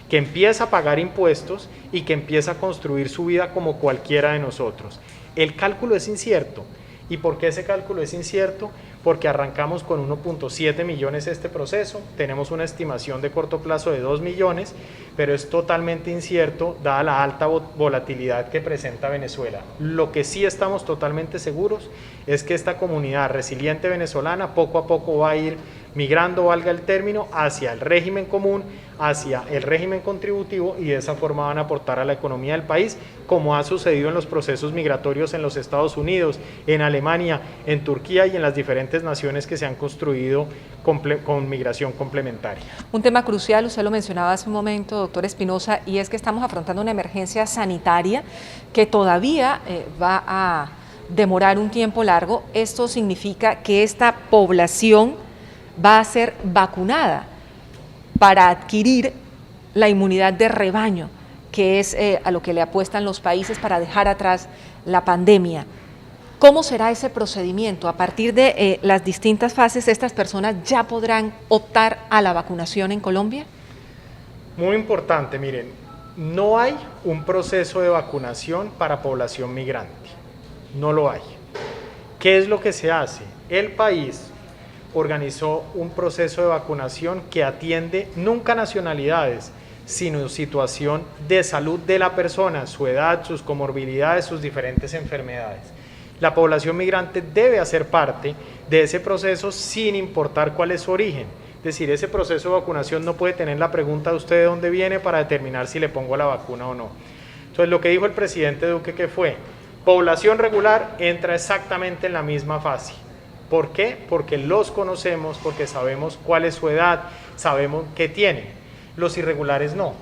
que empieza a pagar impuestos y que empieza a construir su vida como cualquiera de nosotros. El cálculo es incierto. ¿Y por qué ese cálculo es incierto? Porque arrancamos con 1.7 millones este proceso, tenemos una estimación de corto plazo de 2 millones, pero es totalmente incierto dada la alta volatilidad que presenta Venezuela. Lo que sí estamos totalmente seguros es que esta comunidad resiliente venezolana poco a poco va a ir migrando, valga el término, hacia el régimen común, hacia el régimen contributivo y de esa forma van a aportar a la economía del país, como ha sucedido en los procesos migratorios en los Estados Unidos, en Alemania, en Turquía y en las diferentes naciones que se han construido con migración complementaria. Un tema crucial, usted lo mencionaba hace un momento, doctor Espinosa, y es que estamos afrontando una emergencia sanitaria que todavía va a demorar un tiempo largo. Esto significa que esta población va a ser vacunada para adquirir la inmunidad de rebaño, que es a lo que le apuestan los países para dejar atrás la pandemia. ¿Cómo será ese procedimiento? A partir de las distintas fases, ¿estas personas ya podrán optar a la vacunación en Colombia? Muy importante, miren, no hay un proceso de vacunación para población migrante, no lo hay. ¿Qué es lo que se hace? El país organizó un proceso de vacunación que atiende nunca nacionalidades, sino situación de salud de la persona, su edad, sus comorbilidades, sus diferentes enfermedades. La población migrante debe hacer parte de ese proceso sin importar cuál es su origen. Es decir, ese proceso de vacunación no puede tener la pregunta de usted de dónde viene para determinar si le pongo la vacuna o no. Entonces, lo que dijo el presidente Duque, que fue, población regular entra exactamente en la misma fase. ¿Por qué? Porque los conocemos, porque sabemos cuál es su edad, sabemos qué tienen. Los irregulares no.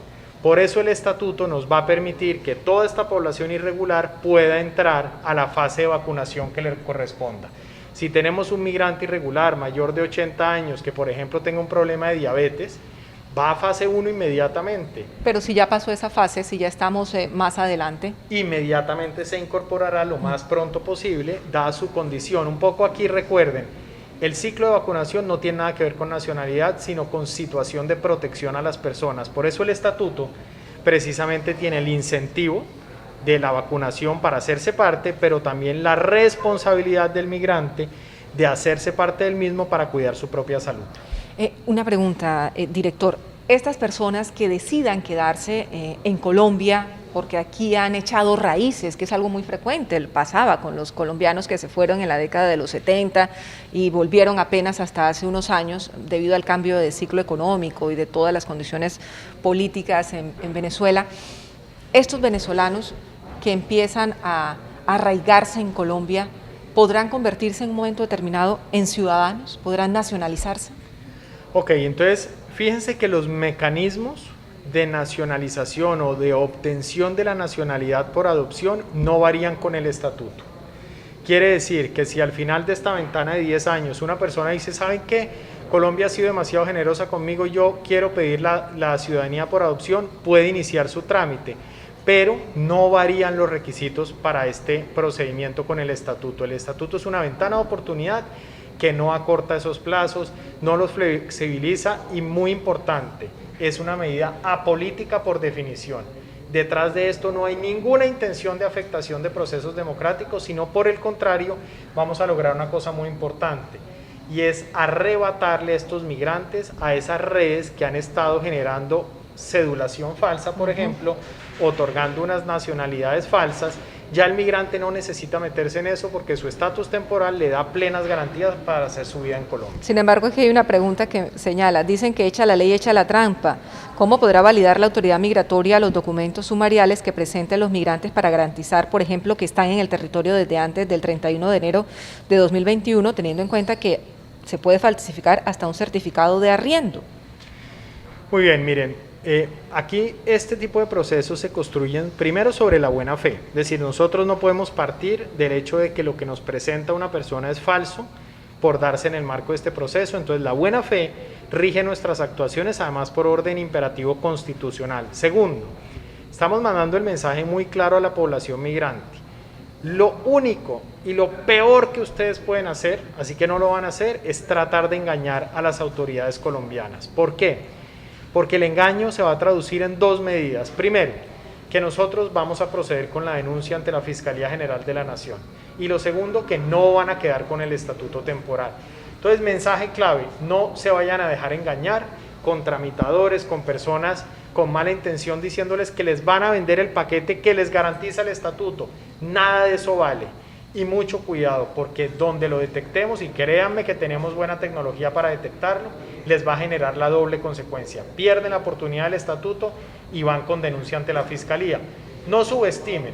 Por eso el estatuto nos va a permitir que toda esta población irregular pueda entrar a la fase de vacunación que le corresponda. Si tenemos un migrante irregular mayor de 80 años que, por ejemplo, tenga un problema de diabetes, va a fase 1 inmediatamente. Pero si ya pasó esa fase, si ya estamos más adelante. Inmediatamente se incorporará lo más pronto posible, dada su condición. Un poco aquí recuerden, el ciclo de vacunación no tiene nada que ver con nacionalidad, sino con situación de protección a las personas. Por eso el estatuto precisamente tiene el incentivo de la vacunación para hacerse parte, pero también la responsabilidad del migrante de hacerse parte del mismo para cuidar su propia salud. Una pregunta, director. Estas personas que decidan quedarse en Colombia, porque aquí han echado raíces, que es algo muy frecuente, pasaba con los colombianos que se fueron en la década de los 70 y volvieron apenas hasta hace unos años debido al cambio de ciclo económico y de todas las condiciones políticas en Venezuela. Estos venezolanos que empiezan a arraigarse en Colombia, ¿podrán convertirse en un momento determinado en ciudadanos? ¿Podrán nacionalizarse? Ok, entonces fíjense que los mecanismos de nacionalización o de obtención de la nacionalidad por adopción no varían con el estatuto. Quiere decir que si al final de esta ventana de 10 años una persona dice, ¿saben qué? Colombia ha sido demasiado generosa conmigo, yo quiero pedir la ciudadanía por adopción, puede iniciar su trámite, pero no varían los requisitos para este procedimiento con el estatuto. El estatuto es una ventana de oportunidad que no acorta esos plazos, no los flexibiliza y, muy importante, es una medida apolítica por definición. Detrás de esto no hay ninguna intención de afectación de procesos democráticos, sino por el contrario, vamos a lograr una cosa muy importante, y es arrebatarle a estos migrantes a esas redes que han estado generando cedulación falsa, por ejemplo, otorgando unas nacionalidades falsas ya el migrante no necesita meterse en eso porque su estatus temporal le da plenas garantías para hacer su vida en Colombia. Sin embargo, aquí hay una pregunta que señala, dicen que echa la ley, echa la trampa. ¿Cómo podrá validar la autoridad migratoria los documentos sumariales que presenten los migrantes para garantizar, por ejemplo, que están en el territorio desde antes del 31 de enero de 2021, teniendo en cuenta que se puede falsificar hasta un certificado de arriendo? Muy bien, miren. Aquí este tipo de procesos se construyen primero sobre la buena fe, es decir, nosotros no podemos partir del hecho de que lo que nos presenta una persona es falso por darse en el marco de este proceso. Entonces la buena fe rige nuestras actuaciones, además por orden imperativo constitucional. Segundo, estamos mandando el mensaje muy claro a la población migrante: lo único y lo peor que ustedes pueden hacer, así que no lo van a hacer, es tratar de engañar a las autoridades colombianas. ¿Por qué? Porque el engaño se va a traducir en dos medidas. Primero, que nosotros vamos a proceder con la denuncia ante la Fiscalía General de la Nación. Y lo segundo, que no van a quedar con el estatuto temporal. Entonces, mensaje clave: no se vayan a dejar engañar con tramitadores, con personas con mala intención diciéndoles que les van a vender el paquete que les garantiza el estatuto. Nada de eso vale. Y mucho cuidado, porque donde lo detectemos, y créanme que tenemos buena tecnología para detectarlo, les va a generar la doble consecuencia: pierden la oportunidad del estatuto y van con denuncia ante la Fiscalía. No subestimen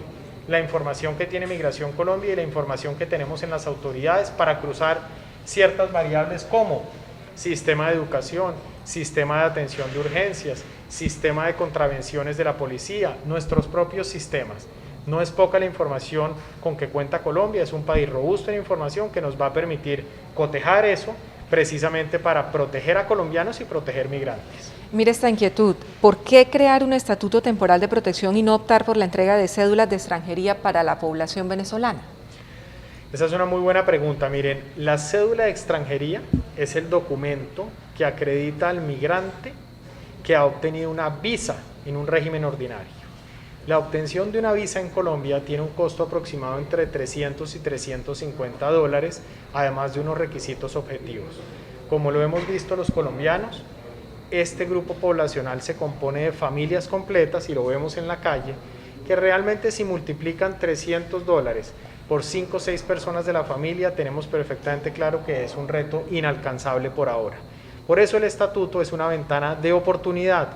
la información que tiene Migración Colombia y la información que tenemos en las autoridades para cruzar ciertas variables como sistema de educación, sistema de atención de urgencias, sistema de contravenciones de la policía, nuestros propios sistemas. No es poca la información con que cuenta Colombia, es un país robusto en información que nos va a permitir cotejar eso precisamente para proteger a colombianos y proteger migrantes. Mire esta inquietud: ¿por qué crear un estatuto temporal de protección y no optar por la entrega de cédulas de extranjería para la población venezolana? Esa es una muy buena pregunta. Miren, la cédula de extranjería es el documento que acredita al migrante que ha obtenido una visa en un régimen ordinario. La obtención de una visa en Colombia tiene un costo aproximado entre 300 y 350 dólares, además de unos requisitos objetivos. Como lo hemos visto los colombianos, este grupo poblacional se compone de familias completas, y lo vemos en la calle, que realmente si multiplican 300 dólares por 5 o 6 personas de la familia, tenemos perfectamente claro que es un reto inalcanzable por ahora. Por eso el estatuto es una ventana de oportunidad.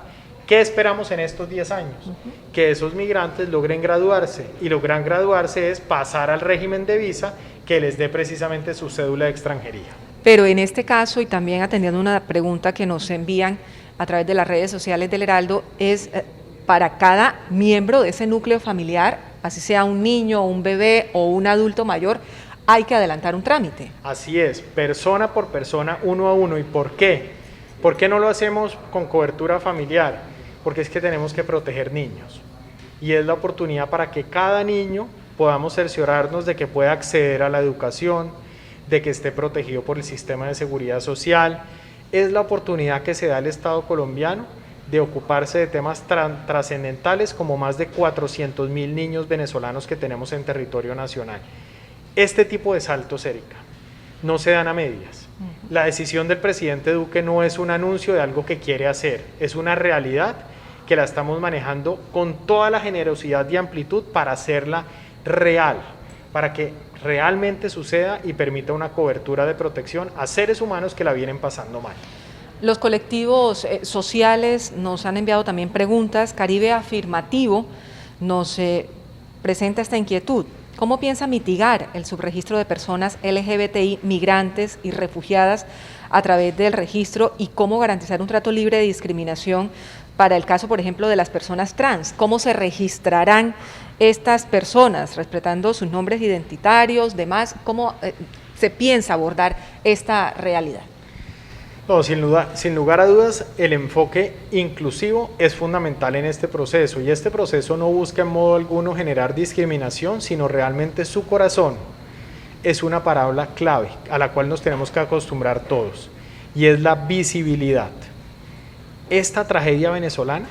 ¿Qué esperamos en estos 10 años? Que esos migrantes logren graduarse, y lograr graduarse es pasar al régimen de visa que les dé precisamente su cédula de extranjería. Pero en este caso, y también atendiendo una pregunta que nos envían a través de las redes sociales del Heraldo, es para cada miembro de ese núcleo familiar, así sea un niño, un bebé o un adulto mayor, hay que adelantar un trámite. Así es, persona por persona, uno a uno. ¿Y por qué? ¿Por qué no lo hacemos con cobertura familiar? Porque es que tenemos que proteger niños, y es la oportunidad para que cada niño podamos cerciorarnos de que pueda acceder a la educación, de que esté protegido por el sistema de seguridad social. Es la oportunidad que se da al Estado colombiano de ocuparse de temas trascendentales como más de 400.000 niños venezolanos que tenemos en territorio nacional. Este tipo de saltos, Erika, no se dan a medias. La decisión del presidente Duque no es un anuncio de algo que quiere hacer, es una realidad que la estamos manejando con toda la generosidad y amplitud para hacerla real, para que realmente suceda y permita una cobertura de protección a seres humanos que la vienen pasando mal. Los colectivos sociales nos han enviado también preguntas. Caribe Afirmativo nos presenta esta inquietud: ¿cómo piensa mitigar el subregistro de personas LGBTI, migrantes y refugiadas a través del registro, y cómo garantizar un trato libre de discriminación para el caso, por ejemplo, de las personas trans? ¿Cómo se registrarán estas personas, respetando sus nombres identitarios, demás? ¿Cómo se piensa abordar esta realidad? No, sin lugar a dudas, el enfoque inclusivo es fundamental en este proceso, y este proceso no busca en modo alguno generar discriminación, sino realmente su corazón es una palabra clave a la cual nos tenemos que acostumbrar todos, y es la visibilidad. Esta tragedia venezolana,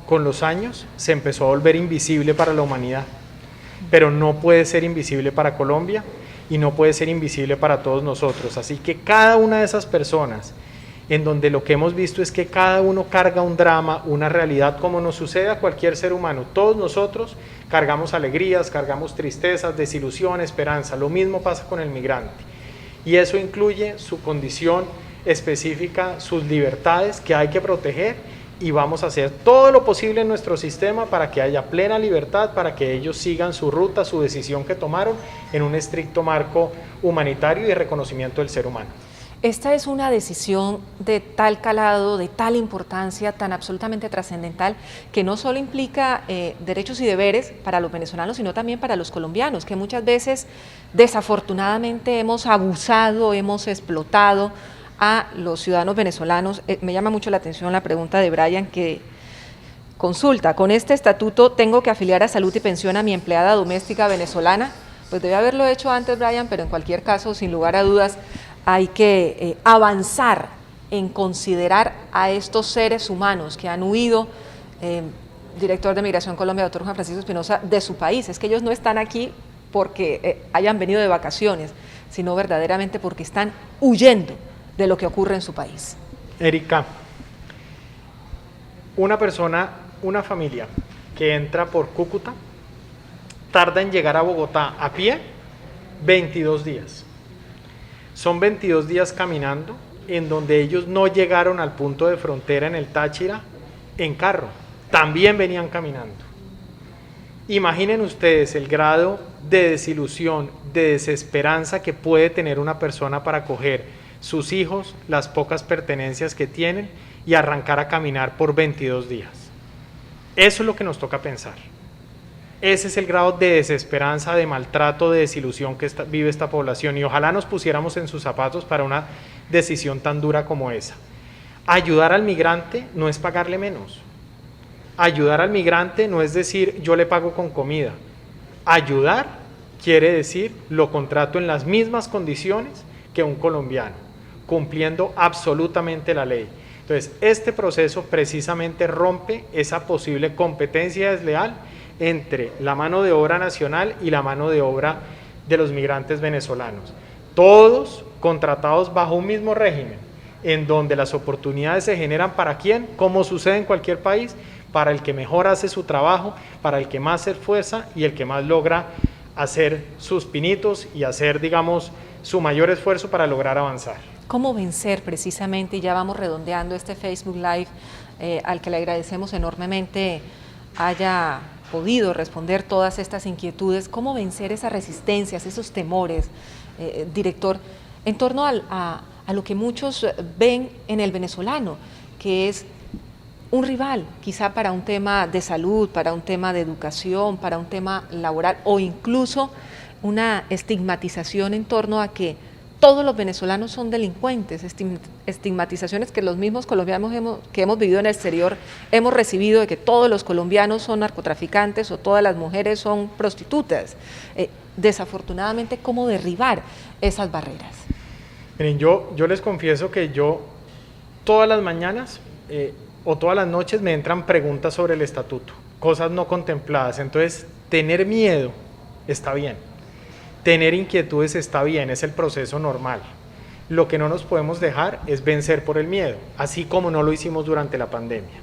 con los años, se empezó a volver invisible para la humanidad, pero no puede ser invisible para Colombia y no puede ser invisible para todos nosotros. Así que cada una de esas personas en donde lo que hemos visto es que cada uno carga un drama, una realidad, como nos sucede a cualquier ser humano. Todos nosotros cargamos alegrías, cargamos tristezas, desilusión, esperanza. Lo mismo pasa con el migrante. Y eso incluye su condición específica, sus libertades que hay que proteger, y vamos a hacer todo lo posible en nuestro sistema para que haya plena libertad, para que ellos sigan su ruta, su decisión que tomaron en un estricto marco humanitario y de reconocimiento del ser humano. Esta es una decisión de tal calado, de tal importancia, tan absolutamente trascendental, que no solo implica derechos y deberes para los venezolanos, sino también para los colombianos, que muchas veces desafortunadamente hemos abusado, hemos explotado a los ciudadanos venezolanos. Me llama mucho la atención la pregunta de Brian, que consulta: con este estatuto tengo que afiliar a salud y pensión a mi empleada doméstica venezolana. Pues debe haberlo hecho antes, Brian, pero en cualquier caso, sin lugar a dudas, hay que avanzar en considerar a estos seres humanos que han huido, director de Migración Colombia, doctor Juan Francisco Espinosa, de su país. Es que ellos no están aquí porque hayan venido de vacaciones, sino verdaderamente porque están huyendo de lo que ocurre en su país. Erika, una persona, una familia que entra por Cúcuta, tarda en llegar a Bogotá a pie 22 días. Son 22 días caminando, en donde ellos no llegaron al punto de frontera en el Táchira en carro, también venían caminando. Imaginen ustedes el grado de desilusión, de desesperanza que puede tener una persona para coger sus hijos, las pocas pertenencias que tienen, y arrancar a caminar por 22 días. Eso es lo que nos toca pensar. Ese es el grado de desesperanza, de maltrato, de desilusión que vive esta población, y ojalá nos pusiéramos en sus zapatos para una decisión tan dura como esa. Ayudar al migrante no es pagarle menos. Ayudar al migrante no es decir yo le pago con comida. Ayudar quiere decir lo contrato en las mismas condiciones que un colombiano, cumpliendo absolutamente la ley. Entonces, este proceso precisamente rompe esa posible competencia desleal entre la mano de obra nacional y la mano de obra de los migrantes venezolanos. Todos contratados bajo un mismo régimen, en donde las oportunidades se generan ¿para quién? Como sucede en cualquier país, para el que mejor hace su trabajo, para el que más se esfuerza y el que más logra hacer sus pinitos y hacer, digamos, su mayor esfuerzo para lograr avanzar. ¿Cómo vencer precisamente? Y ya vamos redondeando este Facebook Live, al que le agradecemos enormemente haya podido responder todas estas inquietudes. ¿Cómo vencer esas resistencias, esos temores, director, en torno a lo que muchos ven en el venezolano, que es un rival, quizá para un tema de salud, para un tema de educación, para un tema laboral, o incluso una estigmatización en torno a que todos los venezolanos son delincuentes, estigmatizaciones que los mismos colombianos que hemos vivido en el exterior hemos recibido, de que todos los colombianos son narcotraficantes o todas las mujeres son prostitutas. Desafortunadamente, ¿cómo derribar esas barreras? Miren, yo les confieso que yo todas las mañanas o todas las noches me entran preguntas sobre el estatuto, cosas no contempladas. Entonces, tener miedo está bien. Tener inquietudes está bien, es el proceso normal. Lo que no nos podemos dejar es vencer por el miedo, así como no lo hicimos durante la pandemia.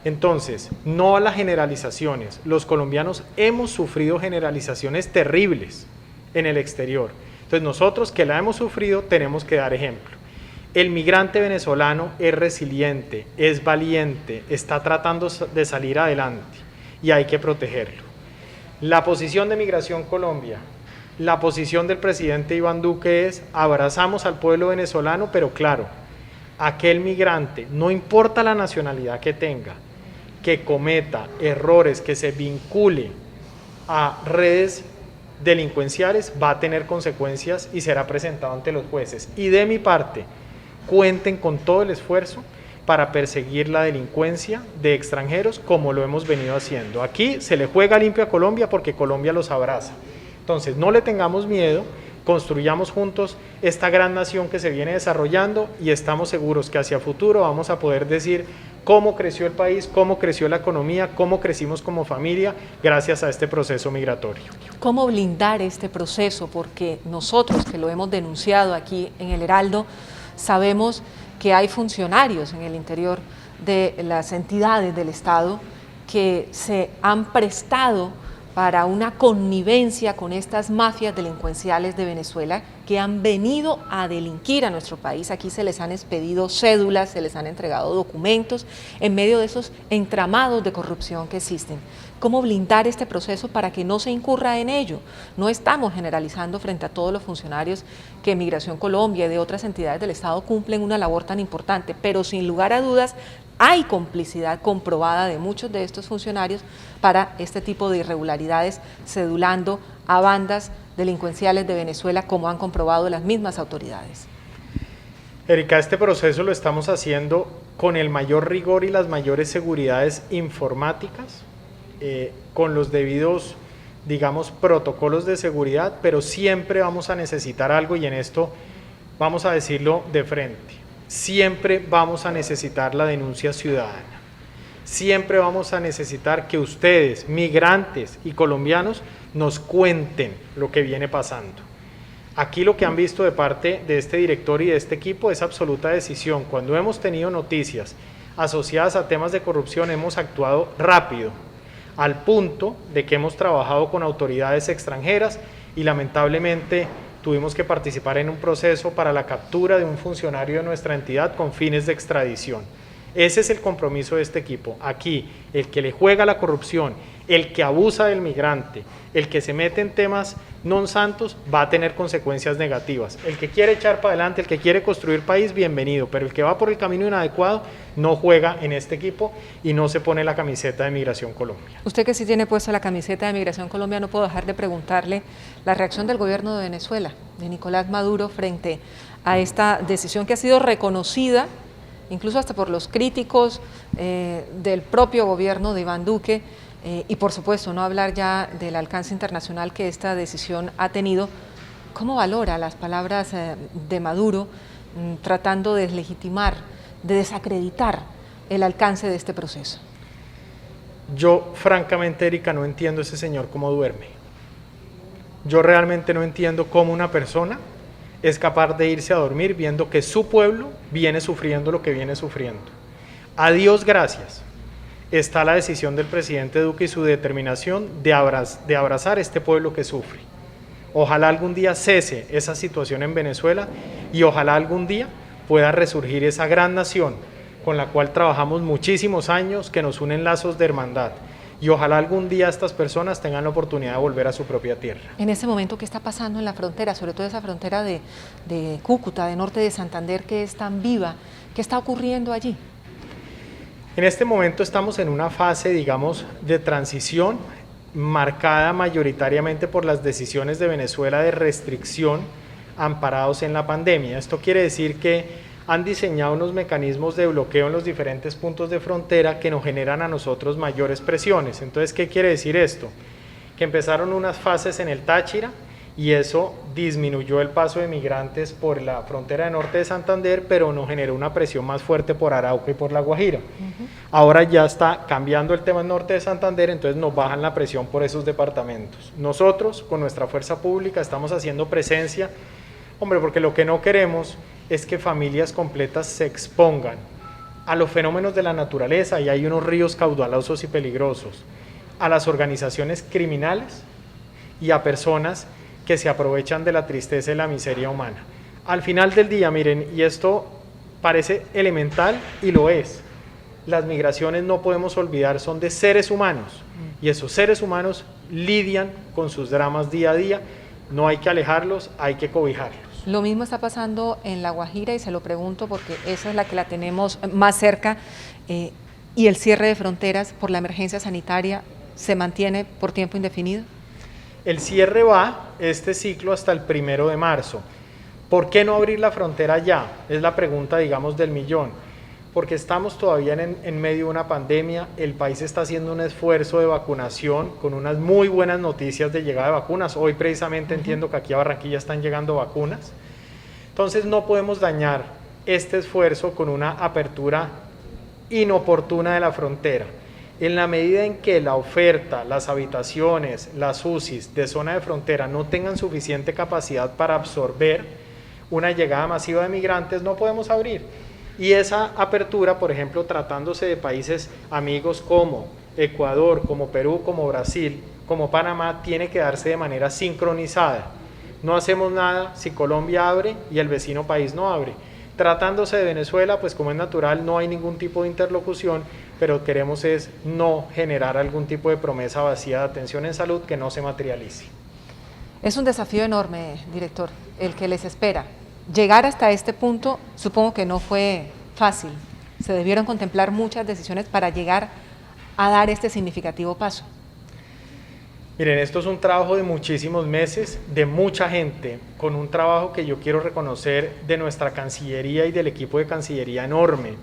Entonces, no a las generalizaciones. Los colombianos hemos sufrido generalizaciones terribles en el exterior. Entonces, nosotros que la hemos sufrido tenemos que dar ejemplo. El migrante venezolano es resiliente, es valiente, está tratando de salir adelante y hay que protegerlo. La posición de Migración Colombia, la posición del presidente Iván Duque es: abrazamos al pueblo venezolano, pero claro, aquel migrante, no importa la nacionalidad que tenga, que cometa errores, que se vincule a redes delincuenciales, va a tener consecuencias y será presentado ante los jueces. Y de mi parte, cuenten con todo el esfuerzo para perseguir la delincuencia de extranjeros como lo hemos venido haciendo. Aquí se le juega limpio a Colombia porque Colombia los abraza. Entonces, no le tengamos miedo, construyamos juntos esta gran nación que se viene desarrollando y estamos seguros que hacia futuro vamos a poder decir cómo creció el país, cómo creció la economía, cómo crecimos como familia gracias a este proceso migratorio. ¿Cómo blindar este proceso? Porque nosotros que lo hemos denunciado aquí en El Heraldo, sabemos que hay funcionarios en el interior de las entidades del Estado que se han prestado para una connivencia con estas mafias delincuenciales de Venezuela que han venido a delinquir a nuestro país. Aquí se les han expedido cédulas, se les han entregado documentos en medio de esos entramados de corrupción que existen. ¿Cómo blindar este proceso para que no se incurra en ello? No estamos generalizando frente a todos los funcionarios que Migración Colombia y de otras entidades del Estado cumplen una labor tan importante, pero sin lugar a dudas hay complicidad comprobada de muchos de estos funcionarios para este tipo de irregularidades, cedulando a bandas delincuenciales de Venezuela, como han comprobado las mismas autoridades. Erika, este proceso lo estamos haciendo con el mayor rigor y las mayores seguridades informáticas, con los debidos, digamos, protocolos de seguridad, pero siempre vamos a necesitar algo, y en esto vamos a decirlo de frente. Siempre vamos a necesitar la denuncia ciudadana. Siempre vamos a necesitar que ustedes, migrantes y colombianos, nos cuenten lo que viene pasando. Aquí lo que han visto de parte de este director y de este equipo es absoluta decisión. Cuando hemos tenido noticias asociadas a temas de corrupción, hemos actuado rápido, al punto de que hemos trabajado con autoridades extranjeras y lamentablemente tuvimos que participar en un proceso para la captura de un funcionario de nuestra entidad con fines de extradición. Ese es el compromiso de este equipo. Aquí, el que le juega a la corrupción, el que abusa del migrante, el que se mete en temas non santos, va a tener consecuencias negativas. El que quiere echar para adelante, el que quiere construir país, bienvenido, pero el que va por el camino inadecuado no juega en este equipo y no se pone la camiseta de Migración Colombia. Usted que sí tiene puesta la camiseta de Migración Colombia, no puedo dejar de preguntarle la reacción del gobierno de Venezuela, de Nicolás Maduro, frente a esta decisión que ha sido reconocida incluso hasta por los críticos del propio gobierno de Iván Duque, y por supuesto no hablar ya del alcance internacional que esta decisión ha tenido. ¿Cómo valora las palabras de Maduro tratando de deslegitimar, de desacreditar el alcance de este proceso? Yo francamente, Erika, no entiendo ese señor cómo duerme. Yo realmente no entiendo cómo una persona es capaz de irse a dormir viendo que su pueblo viene sufriendo lo que viene sufriendo. A Dios gracias, está la decisión del presidente Duque y su determinación de abrazar este pueblo que sufre. Ojalá algún día cese esa situación en Venezuela y ojalá algún día pueda resurgir esa gran nación con la cual trabajamos muchísimos años, que nos unen lazos de hermandad. Y ojalá algún día estas personas tengan la oportunidad de volver a su propia tierra. En ese momento, ¿qué está pasando en la frontera? Sobre todo esa frontera de Cúcuta, de norte de Santander, que es tan viva. ¿Qué está ocurriendo allí? En este momento estamos en una fase, digamos, de transición marcada mayoritariamente por las decisiones de Venezuela de restricción amparados en la pandemia. Esto quiere decir que han diseñado unos mecanismos de bloqueo en los diferentes puntos de frontera que nos generan a nosotros mayores presiones. Entonces, ¿qué quiere decir esto? Que empezaron unas fases en el Táchira y eso disminuyó el paso de migrantes por la frontera de norte de Santander, pero nos generó una presión más fuerte por Arauca y por La Guajira. Ahora ya está cambiando el tema en norte de Santander, entonces nos bajan la presión por esos departamentos. Nosotros, con nuestra fuerza pública, estamos haciendo presencia, hombre, porque lo que no queremos es que familias completas se expongan a los fenómenos de la naturaleza, y hay unos ríos caudalosos y peligrosos, a las organizaciones criminales y a personas que se aprovechan de la tristeza y la miseria humana. Al final del día, miren, y esto parece elemental y lo es, las migraciones no podemos olvidar, son de seres humanos, y esos seres humanos lidian con sus dramas día a día, no hay que alejarlos, hay que cobijarlos. Lo mismo está pasando en La Guajira, y se lo pregunto porque esa es la que la tenemos más cerca, y el cierre de fronteras por la emergencia sanitaria se mantiene por tiempo indefinido. El cierre va este ciclo hasta el 1 de marzo. ¿Por qué no abrir la frontera ya? Es la pregunta, digamos, del millón. Porque estamos todavía en medio de una pandemia, el país está haciendo un esfuerzo de vacunación con unas muy buenas noticias de llegada de vacunas. Hoy precisamente entiendo que aquí a Barranquilla están llegando vacunas. Entonces no podemos dañar este esfuerzo con una apertura inoportuna de la frontera. En la medida en que la oferta, las habitaciones, las UCIs de zona de frontera no tengan suficiente capacidad para absorber una llegada masiva de migrantes, no podemos abrir. Y esa apertura, por ejemplo, tratándose de países amigos como Ecuador, como Perú, como Brasil, como Panamá, tiene que darse de manera sincronizada. No hacemos nada si Colombia abre y el vecino país no abre. Tratándose de Venezuela, pues como es natural, no hay ningún tipo de interlocución, pero queremos es no generar algún tipo de promesa vacía de atención en salud que no se materialice. Es un desafío enorme, director, el que les espera. Llegar hasta este punto supongo que no fue fácil. Se debieron contemplar muchas decisiones para llegar a dar este significativo paso. Miren, esto es un trabajo de muchísimos meses, de mucha gente, con un trabajo que yo quiero reconocer de nuestra Cancillería y del equipo de Cancillería enorme,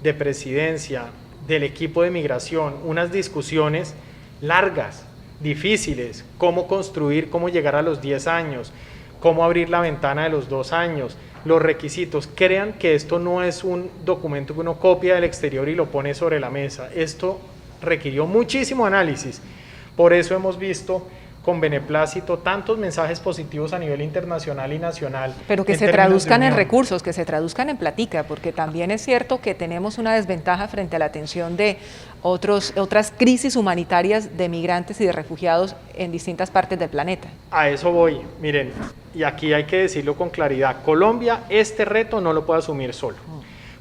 de Presidencia, del equipo de Migración, unas discusiones largas, difíciles, cómo construir, cómo llegar a los 10 años, cómo abrir la ventana de los 2 años, los requisitos. Crean que esto no es un documento que uno copia del exterior y lo pone sobre la mesa. Esto requirió muchísimo análisis. Por eso hemos visto con beneplácito tantos mensajes positivos a nivel internacional y nacional. Pero que se traduzcan en recursos, que se traduzcan en platica, porque también es cierto que tenemos una desventaja frente a la atención de otras crisis humanitarias de migrantes y de refugiados en distintas partes del planeta. A eso voy, miren, y aquí hay que decirlo con claridad, Colombia este reto no lo puede asumir solo.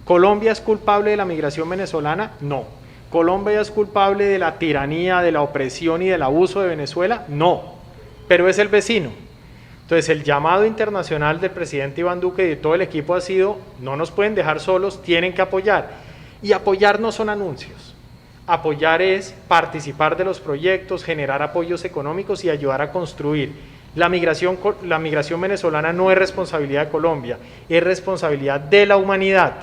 ¿Colombia es culpable de la migración venezolana? No. ¿Colombia es culpable de la tiranía, de la opresión y del abuso de Venezuela? No, pero es el vecino. Entonces el llamado internacional del presidente Iván Duque y de todo el equipo ha sido, no nos pueden dejar solos, tienen que apoyar. Y apoyar no son anuncios, apoyar es participar de los proyectos, generar apoyos económicos y ayudar a construir. La migración venezolana no es responsabilidad de Colombia, es responsabilidad de la humanidad.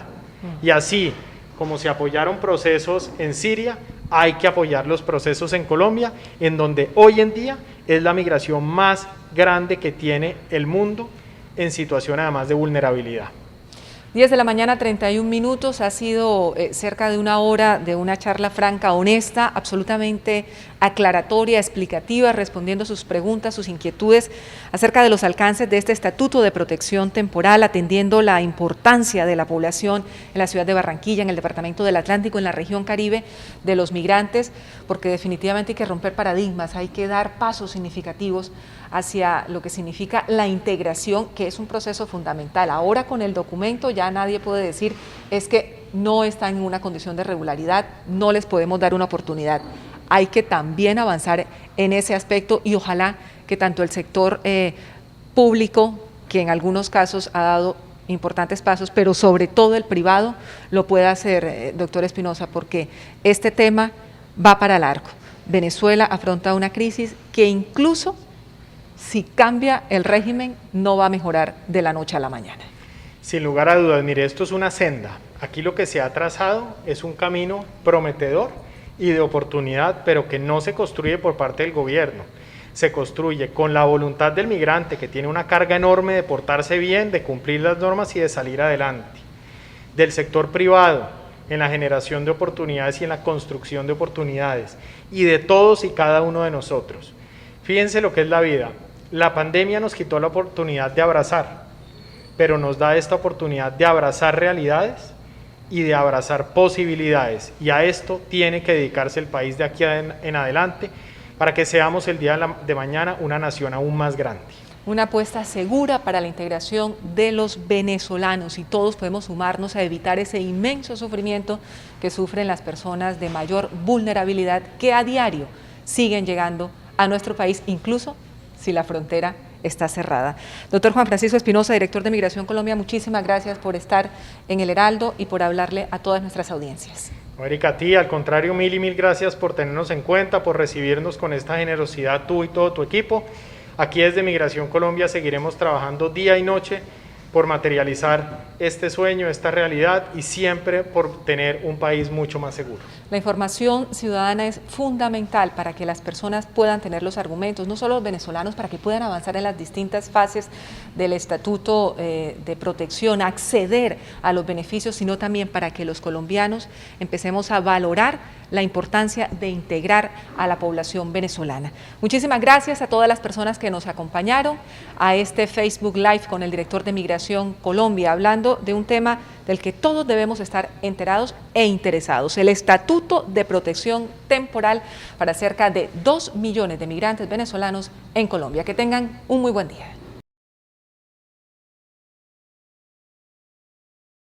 Y así como se apoyaron procesos en Siria, hay que apoyar los procesos en Colombia, en donde hoy en día es la migración más grande que tiene el mundo en situación además de vulnerabilidad. 10 de la mañana, 31 minutos, ha sido cerca de una hora de una charla franca, honesta, absolutamente aclaratoria, explicativa, respondiendo sus preguntas, sus inquietudes acerca de los alcances de este Estatuto de Protección Temporal, atendiendo la importancia de la población en la ciudad de Barranquilla, en el departamento del Atlántico, en la región Caribe, de los migrantes, porque definitivamente hay que romper paradigmas, hay que dar pasos significativos hacia lo que significa la integración, que es un proceso fundamental. Ahora con el documento ya nadie puede decir es que no están en una condición de regularidad, no les podemos dar una oportunidad. Hay que también avanzar en ese aspecto y ojalá que tanto el sector público, que en algunos casos ha dado importantes pasos, pero sobre todo el privado lo pueda hacer, doctor Espinosa, porque este tema va para largo. Venezuela afronta una crisis que incluso si cambia el régimen no va a mejorar de la noche a la mañana. Sin lugar a dudas, mire, esto es una senda. Aquí lo que se ha trazado es un camino prometedor y de oportunidad, pero que no se construye por parte del gobierno. Se construye con la voluntad del migrante, que tiene una carga enorme de portarse bien, de cumplir las normas y de salir adelante. Del sector privado, en la generación de oportunidades y en la construcción de oportunidades. Y de todos y cada uno de nosotros. Fíjense lo que es la vida. La pandemia nos quitó la oportunidad de abrazar, pero nos da esta oportunidad de abrazar realidades y de abrazar posibilidades. Y a esto tiene que dedicarse el país de aquí en adelante para que seamos el día de mañana una nación aún más grande. Una apuesta segura para la integración de los venezolanos y todos podemos sumarnos a evitar ese inmenso sufrimiento que sufren las personas de mayor vulnerabilidad que a diario siguen llegando a nuestro país, incluso si la frontera está cerrada. Doctor Juan Francisco Espinosa, director de Migración Colombia, muchísimas gracias por estar en El Heraldo y por hablarle a todas nuestras audiencias. Erika, a ti, al contrario, mil y mil gracias por tenernos en cuenta, por recibirnos con esta generosidad tú y todo tu equipo. Aquí desde Migración Colombia seguiremos trabajando día y noche por materializar este sueño, esta realidad y siempre por tener un país mucho más seguro. La información ciudadana es fundamental para que las personas puedan tener los argumentos, no solo los venezolanos, para que puedan avanzar en las distintas fases del Estatuto de Protección, acceder a los beneficios, sino también para que los colombianos empecemos a valorar la importancia de integrar a la población venezolana. Muchísimas gracias a todas las personas que nos acompañaron a este Facebook Live con el director de Migración Migración Colombia, hablando de un tema del que todos debemos estar enterados e interesados, el Estatuto de Protección Temporal para cerca de 2 millones de migrantes venezolanos en Colombia. Que tengan un muy buen día.